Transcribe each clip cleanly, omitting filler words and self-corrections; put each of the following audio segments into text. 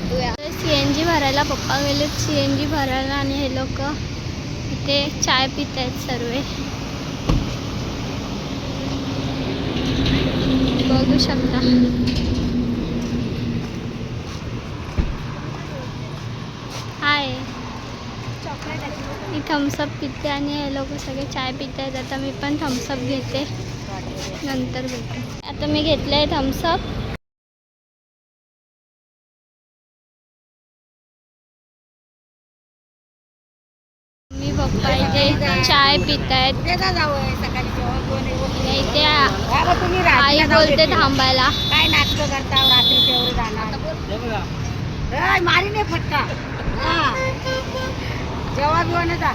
भेटूया. CNG भरायला पप्पा गेले CNG भरायला आणि हे लोक इथे चाय पित आहेत सर्व. बघू शकता. हाय, मी थम्सअप पिते आणि हे लोक सगळे चाय पित आहेत. आता मी पण थम्सअप घेते, नंतर भेटू. आता मी घेतलं आहे थम्सअप. मी पप्पा इथे चाय पित आहेत. इथे आई बोलते थांबायला. काय नाटक करता रात्री तेवढे जाणार मारी नाही फटका. जेव्हा बिवाने जा,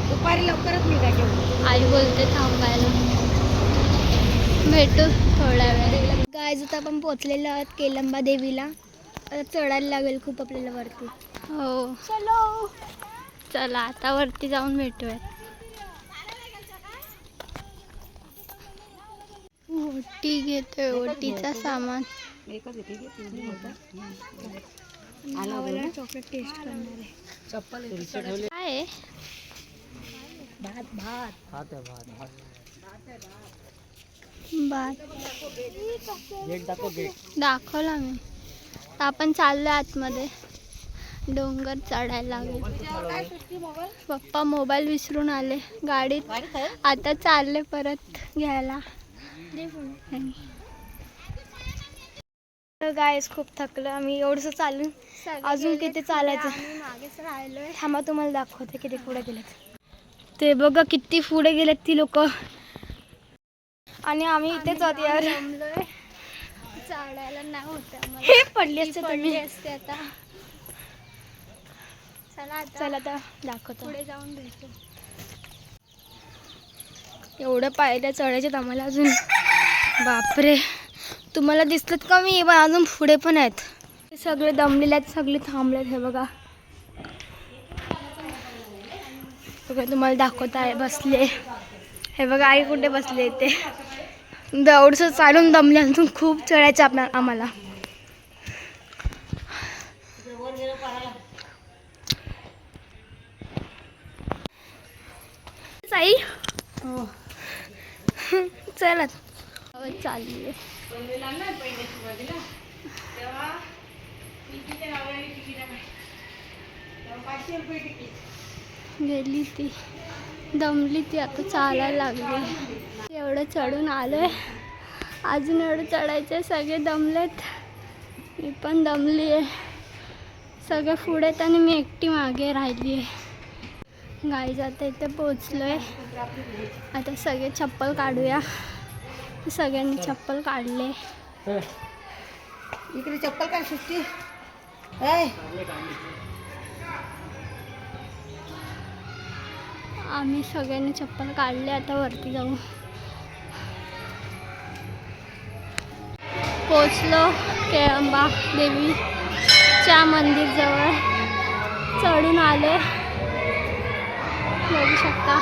दुपारी लवकरच निघायचे. आई बोलते थांबायला. भेटू थोड्या वेळ. गाईज आता आपण पोचलेलो आहोत केलंबा देवीला. आता चढायला लागेल खूप आपल्याला वरती. हो चलो, चला आता वरती जाऊन भेटूयात. ओटी घेतोय, ओटीचा सामान. चॉकलेट टेस्ट करणार आहे. चप्पल काय भात भात दाखवला मी. आपण चाललो आतमध्ये. डोंगर चढायला लागेल. पप्पा मोबाईल विसरून आले गाडीत. आता चालले परत घ्यायला. गाईस खूप थकलं आम्ही एवढंसं चालून. अजून किती चालायचं. मागेच राहिलोय. थांबा तुम्हाला दाखवते किती पुढे गेलेत. ते बघा किती पुढे गेलेत ती लोक. आणि आम्ही इथेच आहोत यार. चढायला नाही होत. हे पडली असते आता. चला आता दाखवतो. पुढे जाऊन भेटू. एवढं पायऱ्या चढायच्यात आम्हाला अजून. बापरे, तुम्हाला दिसतात का मी अजून पुढे पण आहेत. सगळे दमलेले आहेत, सगळे थांबलेत. हे बघा तुम्हाला दाखवत आहे. बसले. हे बघा आई कुठे बसले ते. एवढंसं चालून दमले. अजून खूप चढायचं आम्हाला. आई चला चालली. गेली ती, दमली ती. आता चालायला लागली. एवढं चढून आलोय, अजून एवढं चढायचं. सगळे दमलेत, मी पण दमली आहे. सगळे पुढे आहेत आणि मी एकटी मागे राहिली आहे. गाईज आता इथे पोचलोय. आता सगळे चप्पल काढूया. सगळ्यांनी चप्पल काढले. इकडे चप्पल काढ सुट्टी. आम्ही सगळ्यांनी चप्पल काढले. आता वरती जाऊ. पोचलो केळंबा देवीच्या मंदिर जवळ. चढून आले, बघू शकता.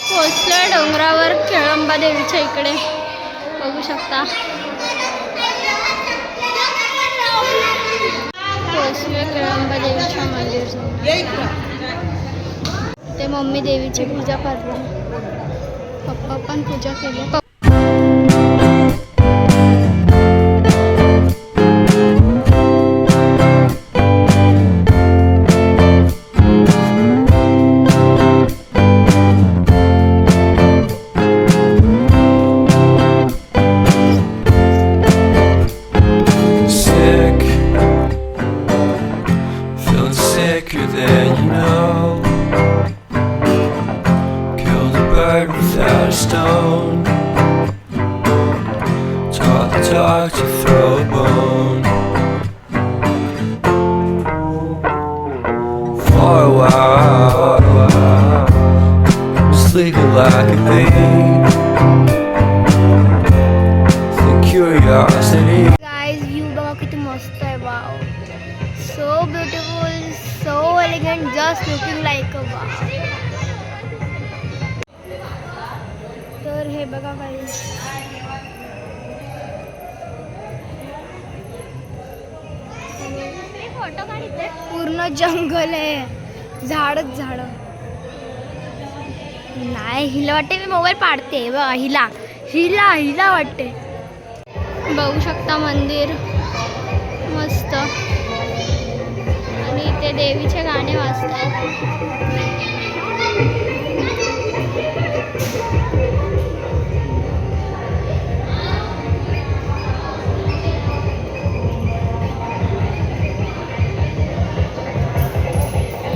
पोचलोय डोंगरावर केळंबा देवीच्या इकडे, बघू शकता. पोचलोय केळंबा देवीच्या मंदिर. ते मम्मी देवीची पूजा करते. पप्पा पण पूजा केली. Talk to throw a bone for a while, sleeping like a thief. The curiosity. Guys, view बघा किती मस्त आहे. Wow, so beautiful. so elegant, just looking like a wow. तर हे बघा काही फोटो काढते. पूर्ण जंगल आहे, झाडच झाड. नाही हिला वाटते मी मोबाईल पाडते. बघा हिला हिला हिला वाटते. बघू शकता मंदिर मस्त आणि इथे देवीचे गाणे वाजतात.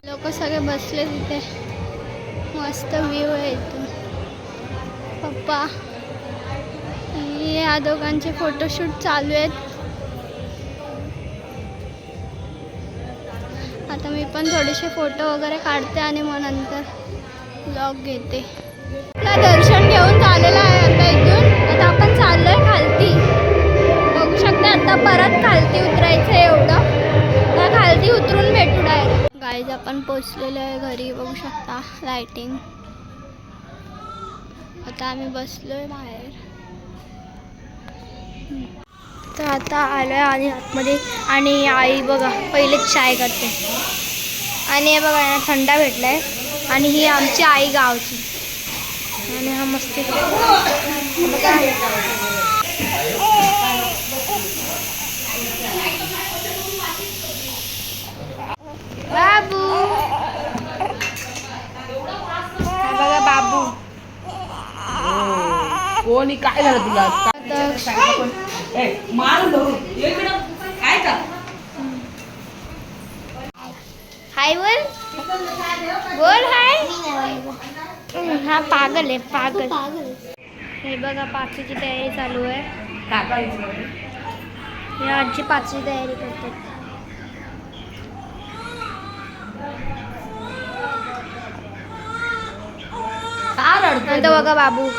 लोक सगळे बसले तिथे. मस्त व्ह्यू आहे इथून. पप्पा या दोघांचे फोटोशूट चालू आहेत. आता मी पण थोडेसे फोटो वगैरे काढते आणि मग नंतर ब्लॉग घेते. आपलं दर्शन घेऊन झालेलं आहे आता इथून. आता आपण चाललोय खालती. बघू शकते आता परत खालती उतरायचं आहे. एवढं तर खालती उतरून भेटू डायरेक्ट. गाईज आपण पोचलेलो आहे घरी. बघू शकता लाइटिंग. आता आम्ही बसलोय बाहेर. तर आता आलोय आणि आतमध्ये आणि आई बघा पहिलेच चाय करते. आणि हे बघा यांना थंडा भेटलाय. आणि ही आमची आई गावची. आणि हा मस्ती बाबू. हा बघा बाबू. कोणी काय झालं तुला? हाय बोल. बोल हाय. हा पागल आहे पागल. हे बघा पाचवीची तयारी चालू आहे. या आजी पाचवी तयारी करतात. आता बघा बाबू.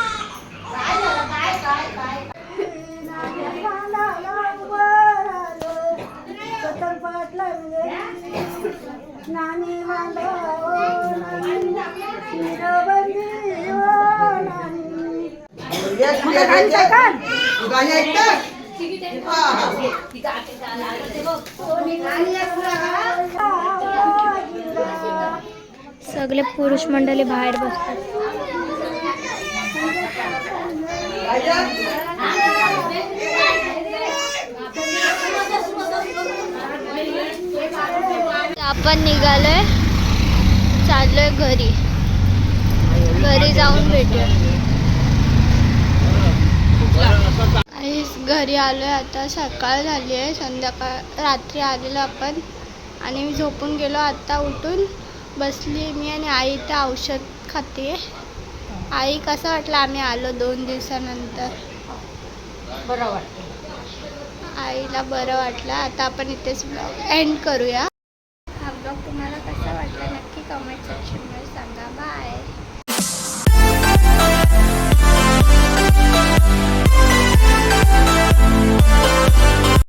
सगळे पुरुष मंडळी बाहेर बसतात. आपण निघालोय. चाललोय घरी. घरी जाऊन भेटूया. आणि घरी आलोय. आता सकाळ झाली आहे. संध्याकाळ रात्री आलेलो आपण आणि मी झोपून गेलो. आता उठून बसली मी आणि आई ते औषध खाते. आई कसं वाटलं आम्ही आलो 2 दिवसानंतर? बरं वाटतं. आईला बरं वाटलं. आता आपण इथेच एंड करूया.